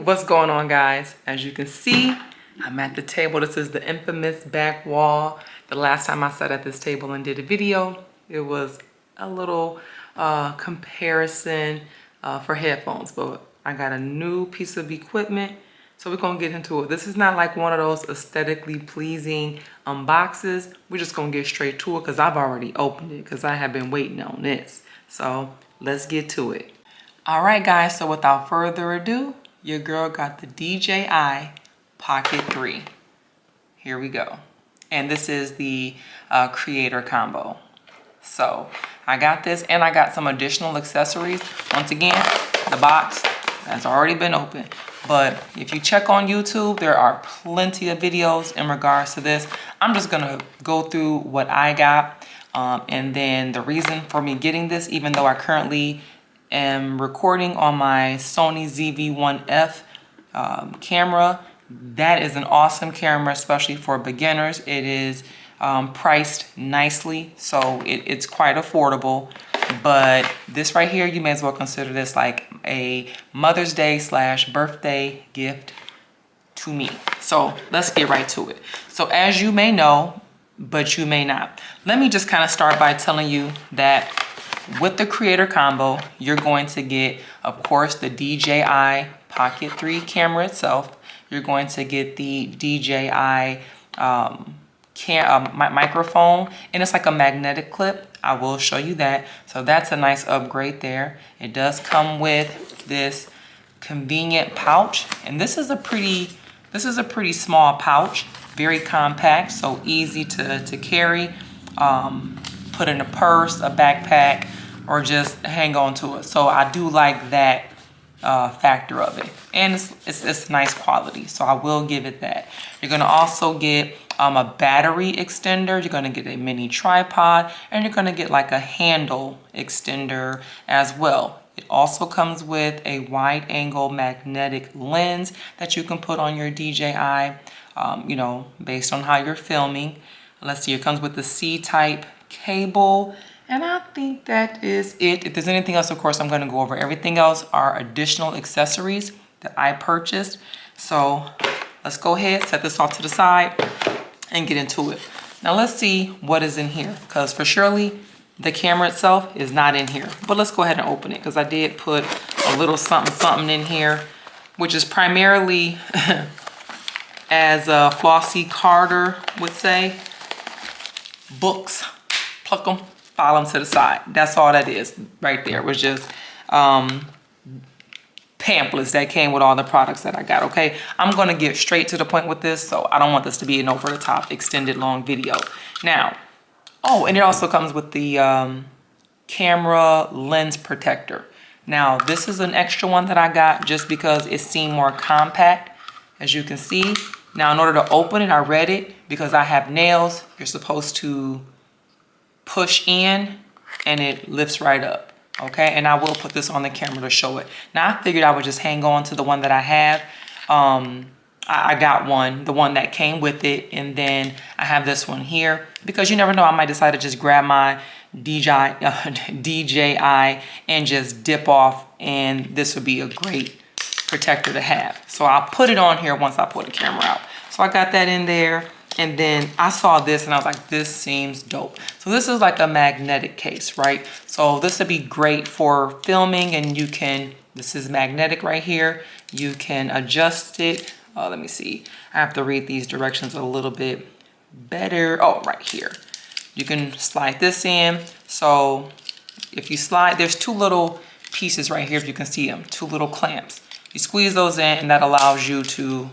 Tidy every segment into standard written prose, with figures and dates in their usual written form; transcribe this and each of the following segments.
What's going on, guys? As you can see, I'm at the table. This is the infamous back wall. The last time I sat at this table and did a video, it was a little comparison for headphones, but I got a new piece of equipment, so we're gonna get into it. This is not like one of those aesthetically pleasing unboxes. We're just gonna get straight to it because I've already opened it because I have been waiting on this. So let's get to it. All right, guys, so without further ado, your girl got the DJI Pocket 3. Here we go. And this is the creator combo. So I got this and I got some additional accessories. Once again, the box has already been opened. But if you check on YouTube, there are plenty of videos in regards to this. I'm just gonna go through what I got. And then the reason for me getting this, even though I currently am recording on my Sony ZV-1F camera. That is an awesome camera, especially for beginners. It is priced nicely, so it's quite affordable. But this right here, you may as well consider this like a Mother's Day / birthday gift to me. So let's get right to it. So as you may know, but you may not, let me just kind of start by telling you that with the creator combo, you're going to get, of course, the DJI Pocket 3 camera itself. You're going to get the DJI microphone, and it's like a magnetic clip. I will show you that. So that's a nice upgrade there. It does come with this convenient pouch, and this is a pretty small pouch, very compact, so easy to carry. Put in a purse, a backpack, or just hang on to it. So I do like that factor of it. And it's nice quality, so I will give it that. You're gonna also get a battery extender. You're gonna get a mini tripod, and you're gonna get like a handle extender as well. It also comes with a wide angle magnetic lens that you can put on your DJI, you know, based on how you're filming. Let's see, it comes with the C-type cable, and I think that is it. If there's anything else, of course, I'm going to go over. Everything else are additional accessories that I purchased. So let's go ahead, set this off to the side, and get into it. Now let's see what is in here, because for surely the camera itself is not in here. But let's go ahead and open it, because I did put a little something in here, which is primarily, as Flossie Carter would say, books. Pluck them, file them to the side. That's all that is right there. It was just pamphlets that came with all the products that I got, okay? I'm gonna get straight to the point with this, so I don't want this to be an over the top extended long video. Now, oh, and it also comes with the camera lens protector. Now, this is an extra one that I got just because it seemed more compact, as you can see. Now, in order to open it, I read it, because I have nails, you're supposed to push in and it lifts right up, okay? And I will put this on the camera to show it. Now, I figured I would just hang on to the one that I have. I got the one that came with it, and then I have this one here, because you never know, I might decide to just grab my DJI and just dip off, and this would be a great protector to have. So I'll put it on here once I pull the camera out. So I got that in there. And then I saw this and I was like, this seems dope. So this is like a magnetic case, right? So this would be great for filming, and you can, this is magnetic right here. You can adjust it. Let me see. I have to read these directions a little bit better. Oh, right here. You can slide this in. So if you slide, there's two little pieces right here, if you can see them, two little clamps. You squeeze those in, and that allows you to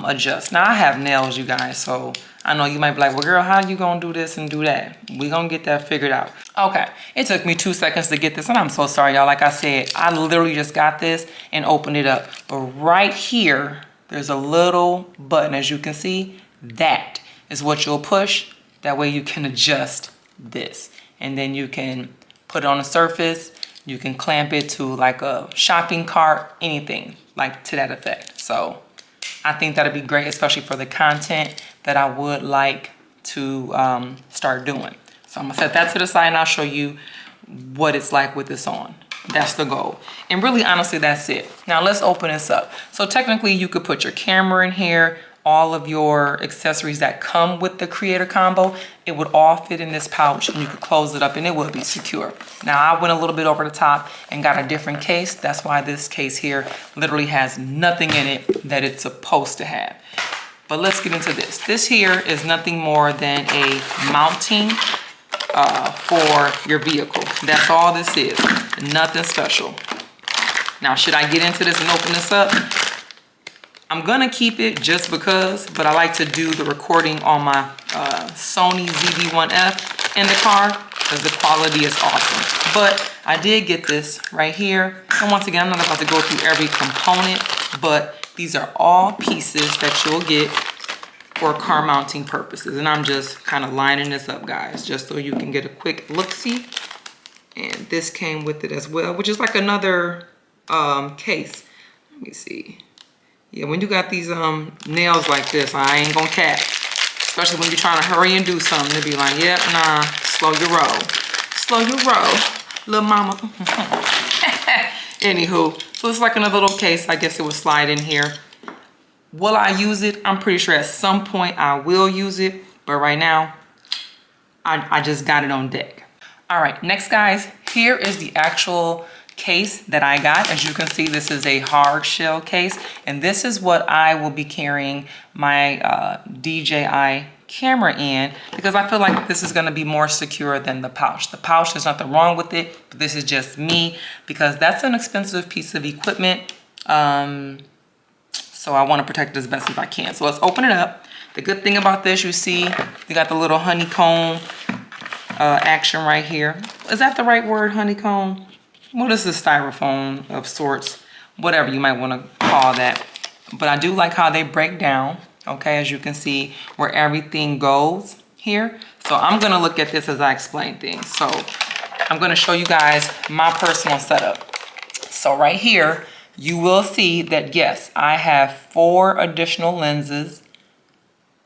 adjust. Now I have nails, you guys, so I know you might be like, well, girl, how you gonna do this and do that? We gonna get that figured out. Okay, it took me 2 seconds to get this, and I'm so sorry, y'all. Like I said, I literally just got this and opened it up. But right here, there's a little button, as you can see. That is what you'll push. That way you can adjust this, and then you can put it on a surface. You can clamp it to like a shopping cart, anything like to that effect. So I think that'd be great, especially for the content that I would like to start doing. So I'm gonna set that to the side, and I'll show you what it's like with this on. That's the goal. And really, honestly, that's it. Now let's open this up. So technically you could put your camera in here, all of your accessories that come with the creator combo, it would all fit in this pouch and you could close it up and it will be secure. Now I went a little bit over the top and got a different case. That's why this case here literally has nothing in it that it's supposed to have. But let's get into this. This here is nothing more than a mounting for your vehicle. That's all this is, nothing special. Now, should I get into this and open this up? I'm gonna keep it just because, but I like to do the recording on my Sony ZV-1F in the car because the quality is awesome. But I did get this right here. And once again, I'm not about to go through every component, but these are all pieces that you'll get for car mounting purposes. And I'm just kind of lining this up, guys, just so you can get a quick look-see. And this came with it as well, which is like another case. Let me see. Yeah, when you got these nails like this, I ain't gonna cap. Especially when you're trying to hurry and do something, to be like, yep, nah, slow your roll. Slow your roll, little mama. Anywho, so it's like another little case. I guess it would slide in here. Will I use it? I'm pretty sure at some point I will use it, but right now, I just got it on deck. All right, next guys, here is the actual case that I got. As you can see, this is a hard shell case, and this is what I will be carrying my DJI camera in because I feel like this is going to be more secure than the pouch. The pouch, there's nothing wrong with it, but this is just me because that's an expensive piece of equipment. So I want to protect it as best as I can. So let's open it up. The good thing about this, you see, you got the little honeycomb action right here. Is that the right word, honeycomb? What is this, styrofoam of sorts? Whatever you might want to call that. But I do like how they break down, okay, as you can see, where everything goes here. So I'm going to look at this as I explain things. So I'm going to show you guys my personal setup. So right here, you will see that, yes, I have 4 additional lenses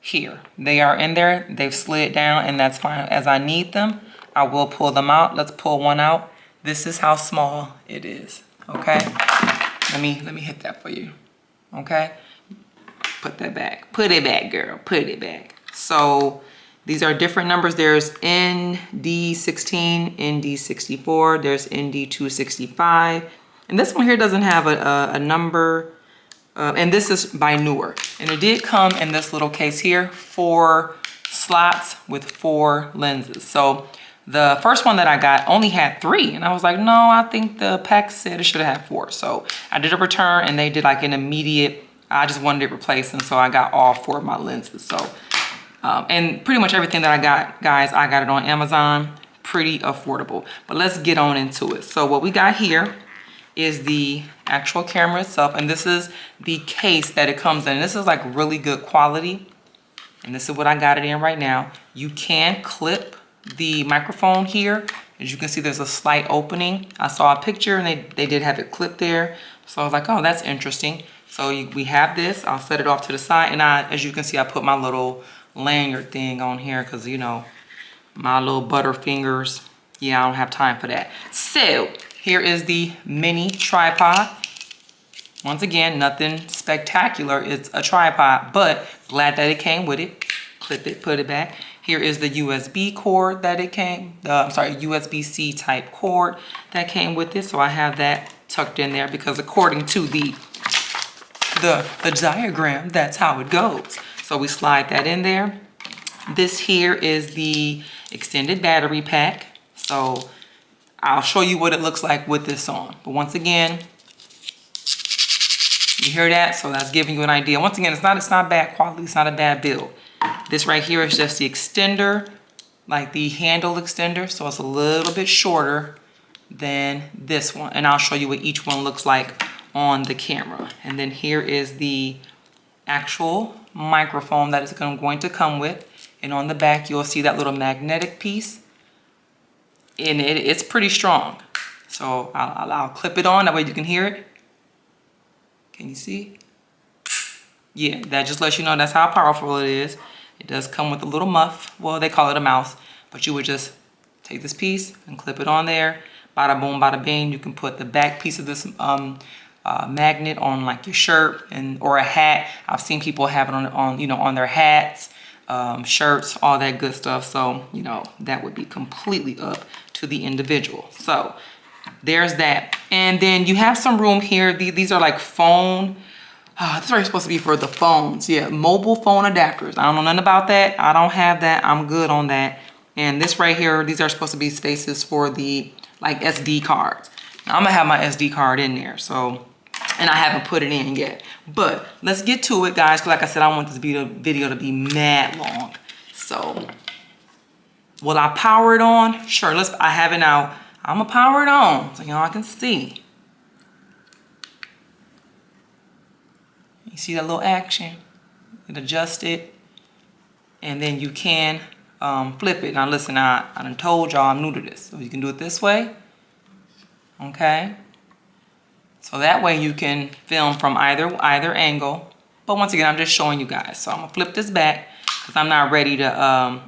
here. They are in there. They've slid down, and that's fine. As I need them, I will pull them out. Let's pull one out. This is how small it is, okay? Let me hit that for you, okay? Put that back. Put it back, girl. Put it back. So these are different numbers. There's ND16, ND64. There's ND265. And this one here doesn't have a number. And this is by Newer. And it did come in this little case here, 4 slots with 4 lenses. So the first one that I got only had 3. And I was like, no, I think the pack said it should have had 4. So I did a return and they did like an immediate, I just wanted it replaced. And so I got all 4 of my lenses. So, and pretty much everything that I got, guys, I got it on Amazon. Pretty affordable. But let's get on into it. So what we got here is the actual camera itself. And this is the case that it comes in. This is like really good quality. And this is what I got it in right now. You can clip the microphone here. As you can see, there's a slight opening. I saw a picture and they did have it clipped there. So I was like, oh, that's interesting. So we have this. I'll set it off to the side. And as you can see, I put my little lanyard thing on here because, you know, my little butter fingers. Yeah, I don't have time for that. So here is the mini tripod. Once again, nothing spectacular. It's a tripod, but glad that it came with it. Clip it, put it back. Here is the USB cord that it came, USB-C type cord that came with it. So I have that tucked in there because according to the diagram, that's how it goes. So we slide that in there. This here is the extended battery pack. So I'll show you what it looks like with this on. But once again, you hear that? So that's giving you an idea. Once again, it's not bad quality. It's not a bad build. This right here is just the extender, like the handle extender. So it's a little bit shorter than this one. And I'll show you what each one looks like on the camera. And then here is the actual microphone that is going to come with. And on the back, you'll see that little magnetic piece. And it's pretty strong. So I'll clip it on, that way you can hear it. Can you see? Yeah, that just lets you know that's how powerful it is. It does come with a little muff. Well, they call it a mouse, but you would just take this piece and clip it on there. bada boom, bada bing. You can put the back piece of this magnet on like your shirt or a hat. I've seen people have it on their hats, shirts, all that good stuff. So, that would be completely up to the individual. So there's that. And then you have some room here. These are like phone. This is supposed to be for the phones. Yeah, mobile phone adapters. I don't know nothing about that. I don't have that. I'm good on that. And this right here, these are supposed to be spaces for the like SD cards. Now, I'm gonna have my SD card in there. So, and I haven't put it in yet. But let's get to it, guys. Because like I said, I want this video to be mad long. So, will I power it on? Sure. I have it now. I'm gonna power it on so y'all can see. You see that little action? It adjusts it, and then you can flip it. Now listen, I done told y'all I'm new to this, so you can do it this way. Okay. So that way you can film from either angle. But once again, I'm just showing you guys. So I'm gonna flip this back because I'm not ready to.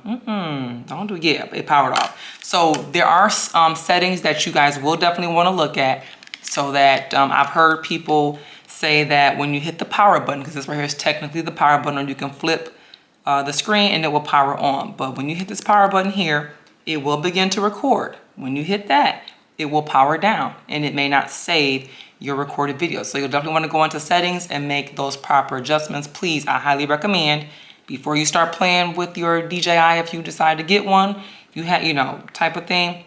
Don't do it. Yeah, it powered off. So there are settings that you guys will definitely want to look at. So that I've heard people say that when you hit the power button, because this right here is technically the power button, you can flip the screen and it will power on. But when you hit this power button here, it will begin to record. When you hit that, it will power down and it may not save your recorded video. So you'll definitely want to go into settings and make those proper adjustments. Please, I highly recommend before you start playing with your DJI, if you decide to get one, you have, type of thing,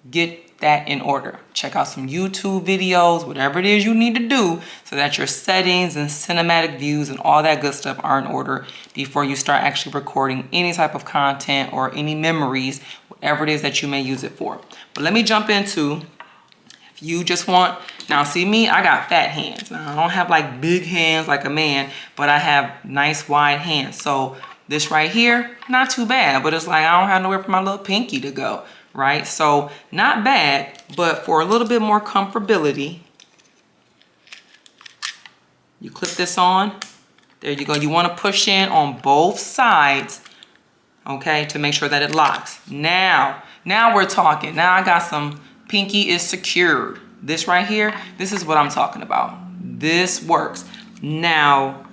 get that in order. Check out some YouTube videos, whatever it is you need to do so that your settings and cinematic views and all that good stuff are in order before you start actually recording any type of content or any memories, whatever it is that you may use it for. But let me jump into, if you just want, now see me, I got fat hands. Now I don't have like big hands like a man, but I have nice wide hands. So this right here, not too bad, but it's like I don't have nowhere for my little pinky to go. Right? So not bad, but for a little bit more comfortability, you clip this on. There you go. You want to push in on both sides, okay, to make sure that it locks. Now we're talking. Now I got some pinky is secured. This right here, this is what I'm talking about. This works. Now,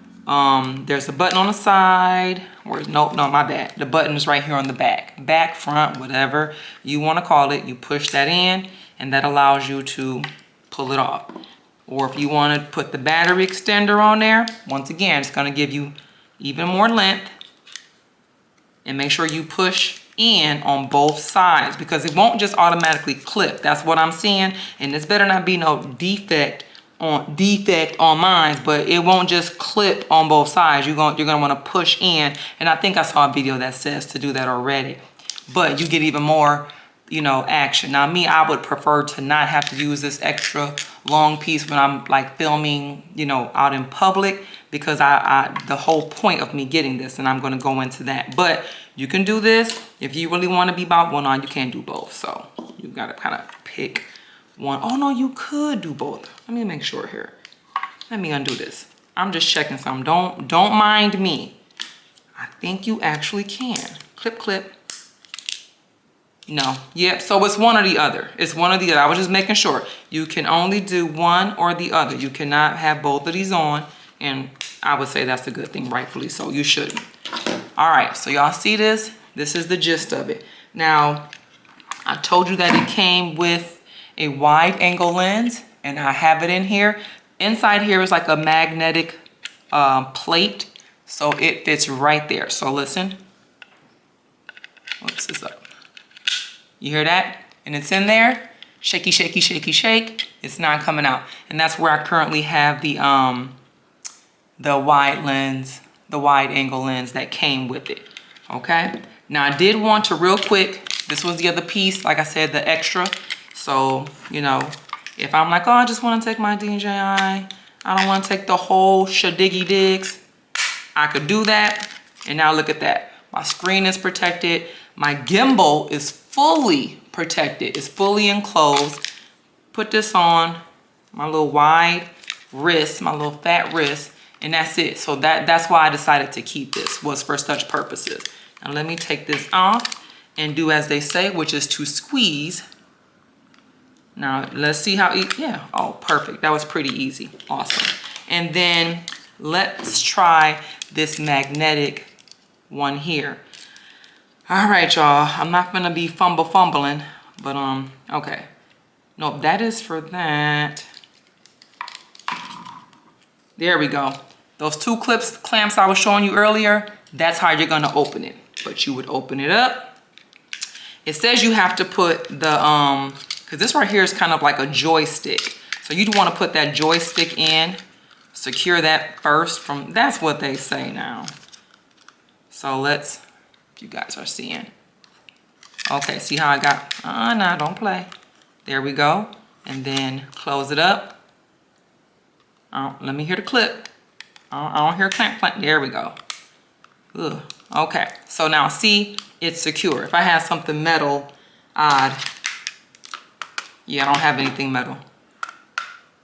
there's a button on the side. No, my bad. The button is right here on the back, front, whatever you want to call it. You push that in and that allows you to pull it off. Or if you want to put the battery extender on there, once again, it's going to give you even more length. And make sure you push in on both sides because it won't just automatically clip. That's what I'm seeing. And this better not be no defect on mine, but it won't just clip on both sides. You're gonna want to push in, and I think I saw a video that says to do that already, but you get even more action. Now me, I would prefer to not have to use this extra long piece when I'm like filming out in public, because the whole point of me getting this, and I'm going to go into that. But you can do this if you really want to be about one on. You can't do both, so you got to kind of pick one. Oh no, you could do both. Let me make sure here. Let me undo this. I'm just checking something. Don't mind me. I think you actually can. Clip. No. Yep. So it's one or the other. It's one or the other. I was just making sure. You can only do one or the other. You cannot have both of these on. And I would say that's a good thing, rightfully so. You shouldn't. All right. So y'all see this? This is the gist of it. Now, I told you that it came with a wide angle lens, and I have it in here. Inside here is like a magnetic plate, so it fits right there. So listen. Whoops, it's up. You hear that? And it's in there. Shaky, shaky, shaky, shake. It's not coming out. And that's where I currently have the wide lens, the wide angle lens that came with it. Okay. Now I did want to real quick, this was the other piece, like I said, the extra. So, if I'm like, oh, I just want to take my DJI, I don't want to take the whole shadiggy digs, I could do that. And now look at that. My screen is protected. My gimbal is fully protected. It's fully enclosed. Put this on my little wide wrist, my little fat wrist, and that's it. So that's why I decided to keep this, was for such purposes. Now let me take this off and do as they say, which is to squeeze Now let's see how, yeah, oh, perfect. That was pretty easy, awesome. And then let's try this magnetic one here. All right, y'all, I'm not gonna be fumbling, but okay. Nope, that is for that. There we go. Those two clamps I was showing you earlier, that's how you're gonna open it. But you would open it up. It says you have to put the, cause this right here is kind of like a joystick. So you'd wanna put that joystick in, secure that first from, that's what they say now. So let's, if you guys are seeing. Okay, see how I got, nah, don't play. There we go. And then close it up. Oh, let me hear the clip. I don't hear clamp. There we go. Ugh. Okay, so now see, it's secure. If I had something metal, odd. Yeah, I don't have anything metal.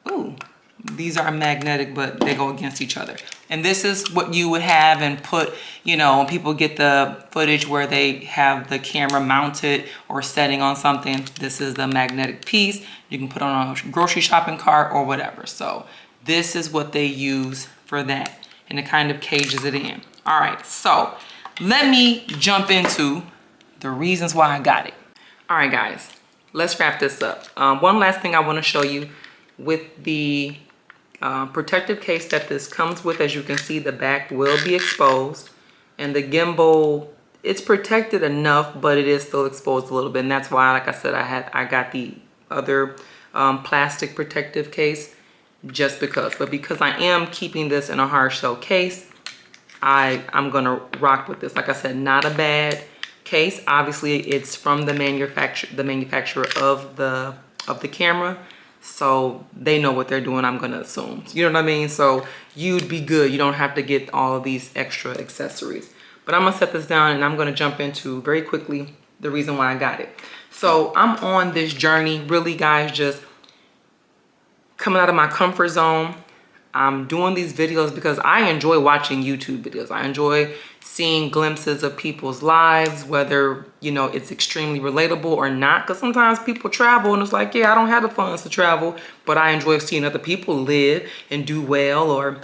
Ooh, these are magnetic, but they go against each other. And this is what you would have and put, you know, when people get the footage where they have the camera mounted or setting on something. This is the magnetic piece. You can put on a grocery shopping cart or whatever. So this is what they use for that. And it kind of cages it in. All right, so let me jump into the reasons why I got it. All right, guys, let's wrap this up. One last thing I want to show you with the protective case that this comes with. As you can see, the back will be exposed, and the gimbal, it's protected enough, but it is still exposed a little bit. And that's why, like I said, I got the other plastic protective case just because. But because I am keeping this in a hard shell case, I'm gonna rock with this. Like I said, not a bad case. Obviously, it's from the manufacturer of the camera, so they know what they're doing, I'm gonna assume. You know what I mean? So you'd be good. You don't have to get all of these extra accessories. But I'm gonna set this down and I'm gonna jump into very quickly the reason why I got it. So I'm on this journey, really, guys, just coming out of my comfort zone. I'm doing these videos because I enjoy watching YouTube videos. I enjoy seeing glimpses of people's lives, whether, you know, it's extremely relatable or not. Because sometimes people travel and it's like, yeah, I don't have the funds to travel, but I enjoy seeing other people live and do well. Or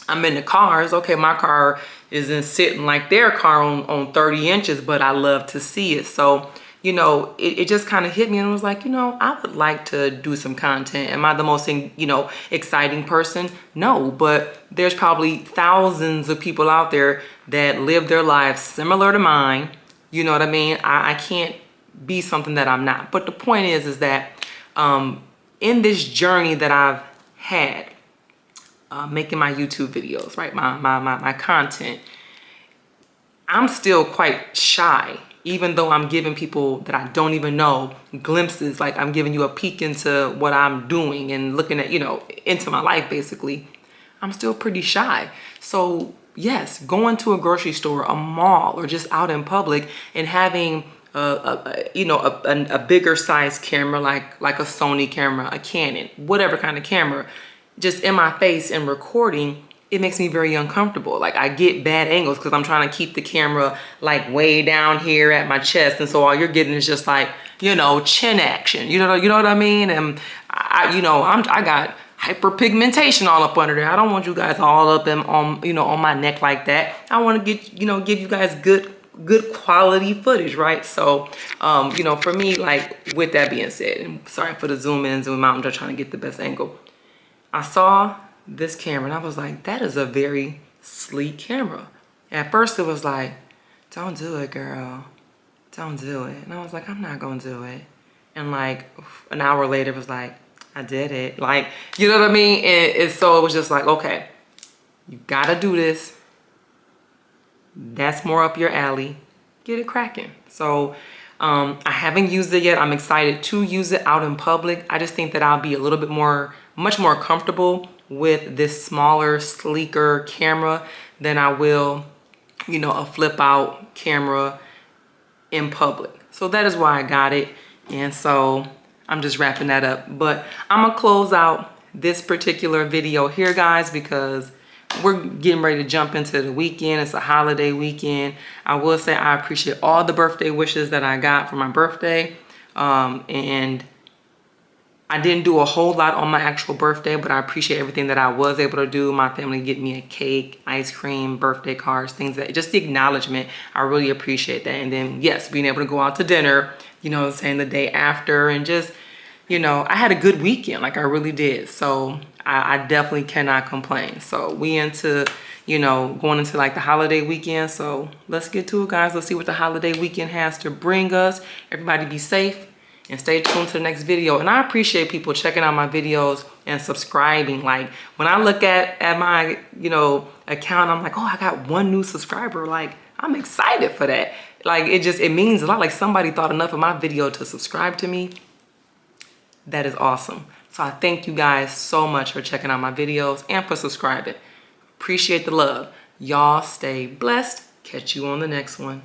I'm in the cars. Okay, my car isn't sitting like their car on 30 inches, but I love to see it. So, you know, it just kind of hit me and was like, you know, I would like to do some content. Am I the most, you know, exciting person? No, but there's probably thousands of people out there that live their lives similar to mine. You know what I mean? I can't be something that I'm not. But the point is that in this journey that I've had, making my YouTube videos, right, my content, I'm still quite shy. Even though I'm giving people that I don't even know glimpses, like I'm giving you a peek into what I'm doing and looking at, you know, into my life, basically, I'm still pretty shy. So yes, going to a grocery store, a mall, or just out in public and having a bigger size camera, like a Sony camera, a Canon, whatever kind of camera, just in my face and recording, it makes me very uncomfortable. Like I get bad angles because I'm trying to keep the camera like way down here at my chest. And so all you're getting is just like, you know, chin action, you know what I mean? And I got hyperpigmentation all up under there. I don't want you guys all up on my neck like that. I want to give you guys good quality footage, right? So, for me, like with that being said, and sorry for the zoom in, zoom out, I'm just trying to get the best angle. I saw this camera and I was like, that is a very sleek camera. At first it was like, don't do it, girl, don't do it. And I was like, I'm not gonna do it. And like an hour later it was like, I did it. Like, you know what I mean? And so it was just like, okay, you gotta do this. That's more up your alley. Get it cracking. So I haven't used it yet. I'm excited to use it out in public. I just think that I'll be a little bit much more comfortable with this smaller, sleeker camera than I will, a flip out camera in public. So that is why I got it. And so I'm just wrapping that up. But I'm gonna close out this particular video here, guys, because we're getting ready to jump into the weekend. It's a holiday weekend. I will say I appreciate all the birthday wishes that I got for my birthday. And I didn't do a whole lot on my actual birthday, but I appreciate everything that I was able to do. My family get me a cake, ice cream, birthday cards, things that, just the acknowledgement. I really appreciate that. And then yes, being able to go out to dinner, you know what I'm saying, the day after, and just, you know, I had a good weekend, like I really did. So I definitely cannot complain. So we into, you know, going into like the holiday weekend. So let's get to it, guys. Let's see what the holiday weekend has to bring us. Everybody be safe and stay tuned to the next video. And I appreciate people checking out my videos and subscribing. Like when I look at my, you know, account, I'm like, oh, I got 1 new subscriber. Like I'm excited for that. Like it means a lot. Like somebody thought enough of my video to subscribe to me. That is awesome. So I thank you guys so much for checking out my videos and for subscribing. Appreciate the love. Y'all stay blessed. Catch you on the next one.